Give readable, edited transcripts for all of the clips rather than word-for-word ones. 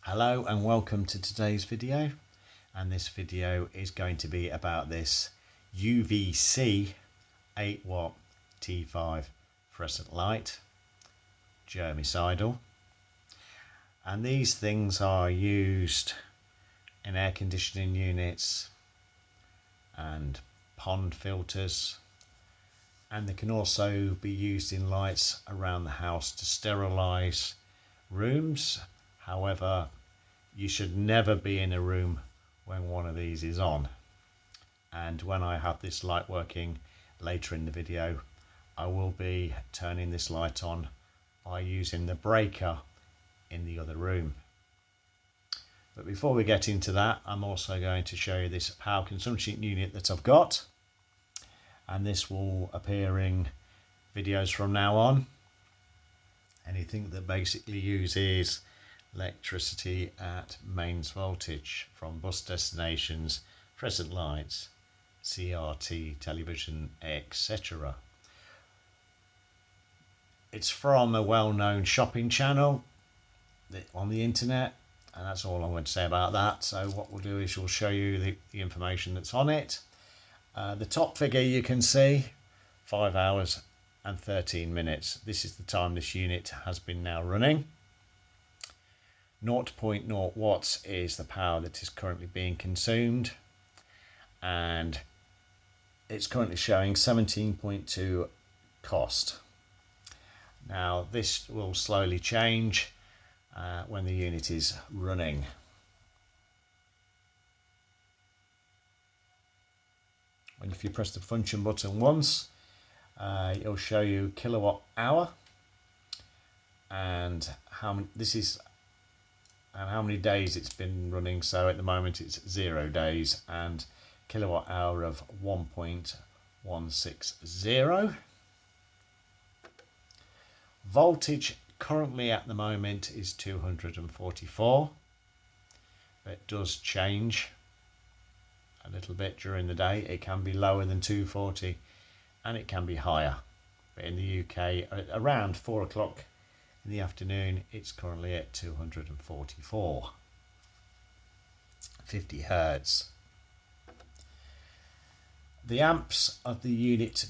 Hello and welcome to today's video, and this video is going to be about this UVC 8 watt T5 fluorescent light, Germicidal, and these things are used in air conditioning units and pond filters, and they can also be used in lights around the house to sterilize rooms. However, you should never be in a room when one of these is on. And when I have this light working later in the video, I will be turning this light on by using the breaker in the other room. But before we get into that, I'm also going to show you this power consumption unit that I've got. And this will appear in videos from now on. Anything that basically uses electricity at mains voltage from bus destinations, fluorescent lights, CRT, television, etc. It's from a well-known shopping channel on the internet, and that's all I'm going to say about that. So what we'll do is we'll show you the information that's on it. The top figure you can see, 5 hours and 13 minutes. This is the time this unit has been now running. 0.0 watts is the power that is currently being consumed, and it's currently showing 17.2 cost. Now this will slowly change when the unit is running. And if you press the function button once, it'll show you kilowatt hour and how many days it's been running. So at the moment it's 0 days and kilowatt hour of 1.160. Voltage currently at the moment is 244. It does change a little bit during the day. It can be lower than 240 and it can be higher. But in the UK, around 4 o'clock in the afternoon, it's currently at 244, 50 hertz. The amps of the unit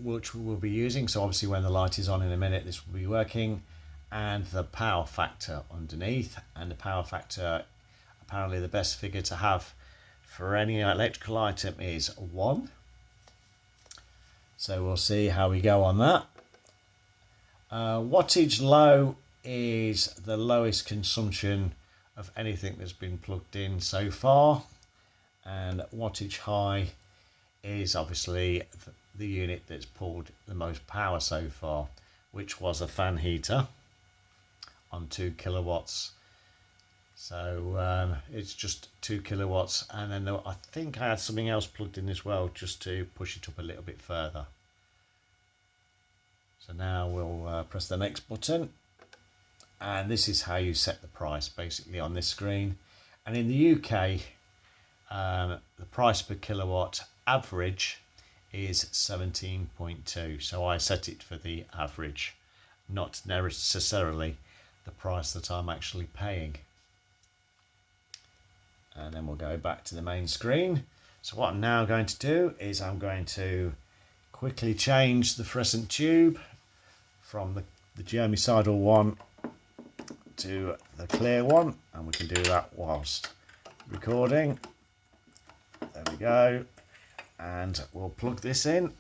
which we will be using, so obviously when the light is on in a minute this will be working, and the power factor underneath. And the power factor, apparently the best figure to have for any electrical item is 1. So we'll see how we go on that. Wattage low is the lowest consumption of anything that's been plugged in so far, and wattage high is obviously the unit that's pulled the most power so far, which was a fan heater on 2 kilowatts. So it's just 2 kilowatts, and then I think I had something else plugged in as well just to push it up a little bit further. So now we'll press the next button, and this is how you set the price basically on this screen. And in the UK, the price per kilowatt average is 17.2. So I set it for the average, not necessarily the price that I'm actually paying. And then we'll go back to the main screen. So what I'm now going to do is I'm going to quickly change the fluorescent tube from the Germicidal one to the clear one, and we can do that whilst recording. There we go, and we'll plug this in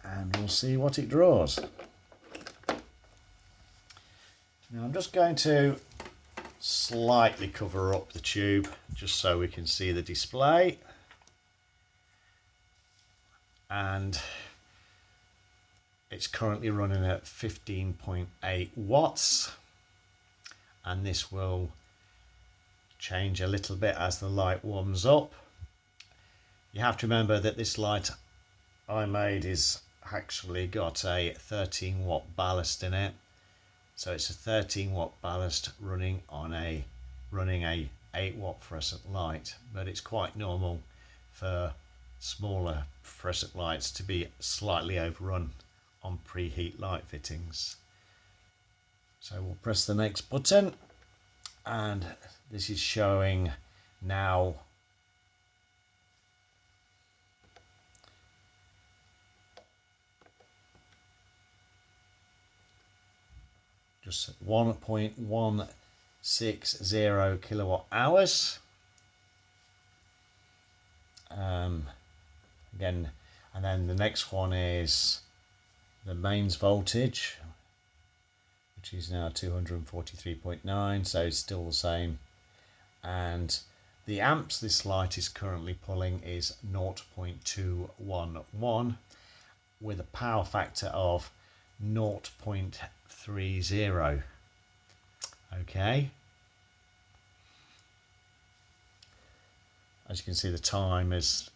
and we'll see what it draws. Now I'm just going to slightly cover up the tube just so we can see the display, and it's currently running at 15.8 watts, and this will change a little bit as the light warms up. You have to remember that this light I made is actually got a 13 watt ballast in it. So it's a 13 watt ballast running a 8 watt fluorescent light, but it's quite normal for smaller fluorescent lights to be slightly overrun on preheat light fittings. So we'll press the next button, and this is showing now just 1.160 kilowatt hours. Again, and then the next one is the mains voltage, which is now 243.9, so it's still the same. And the amps this light is currently pulling is 0.211 with a power factor of 0.30. Okay. As you can see, the time is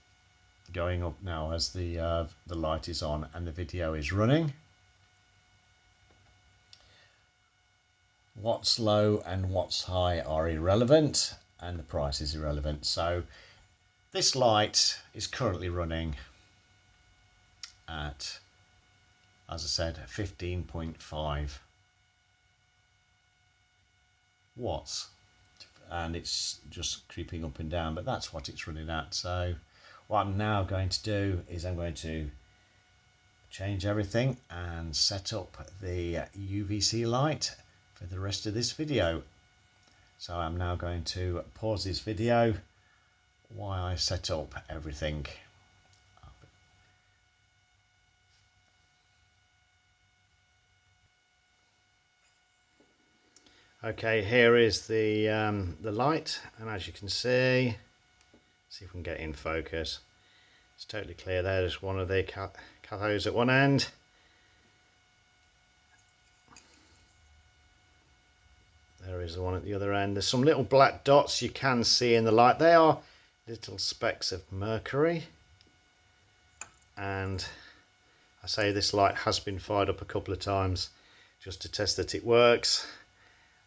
going up now as the light is on and the video is running. What's low and what's high are irrelevant, and the price is irrelevant. So this light is currently running at, as I said, 15.5 watts, and it's just creeping up and down, but that's what it's running at. So what I'm now going to do is I'm going to change everything and set up the UVC light for the rest of this video. So I'm now going to pause this video while I set up everything. Okay, here is the light, and as you can see if we can get in focus, it's totally clear. There's one of the cathodes at one end. There is the one at the other end. There's some little black dots you can see in the light. They are little specks of mercury. And I say this light has been fired up a couple of times just to test that it works,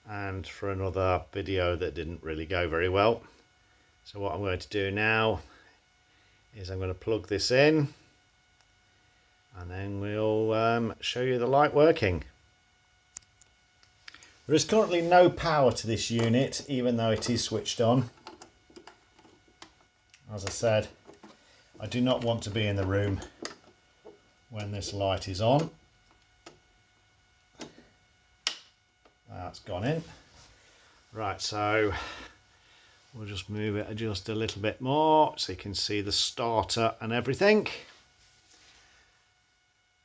and for another video that didn't really go very well. So what I'm going to do now is I'm going to plug this in, and then we'll show you the light working. There is currently no power to this unit, even though it is switched on. As I said, I do not want to be in the room when this light is on. That's gone in. Right, so we'll just move it just a little bit more so you can see the starter and everything.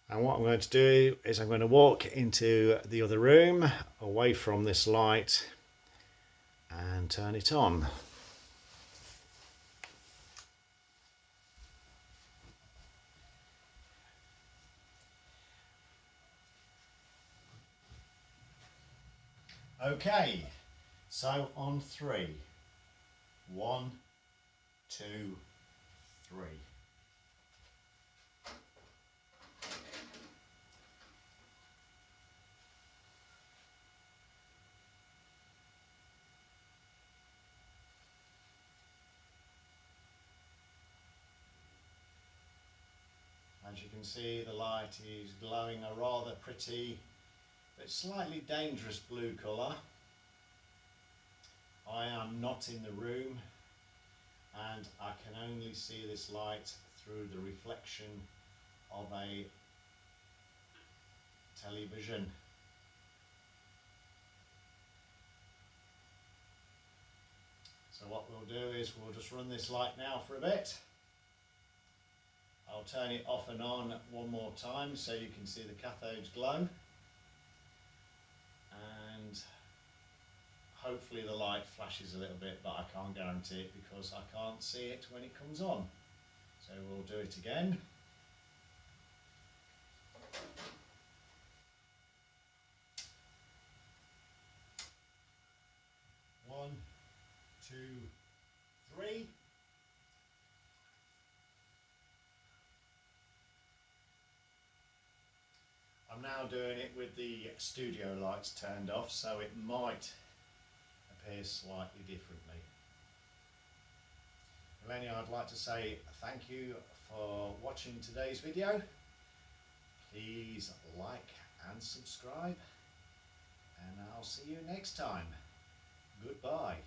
And what I'm going to do is I'm going to walk into the other room away from this light and turn it on. Okay, so on 3. 1, 2, 3. As you can see, the light is glowing a rather pretty but slightly dangerous blue colour. I am not in the room and I can only see this light through the reflection of a television. So what we'll do is we'll just run this light now for a bit. I'll turn it off and on one more time so you can see the cathodes glow. And hopefully the light flashes a little bit, but I can't guarantee it because I can't see it when it comes on. So we'll do it again. One, 2, 3. I'm now doing it with the studio lights turned off, so it might appear slightly differently. Well, anyway, I'd like to say thank you for watching today's video. Please like and subscribe, and I'll see you next time. Goodbye.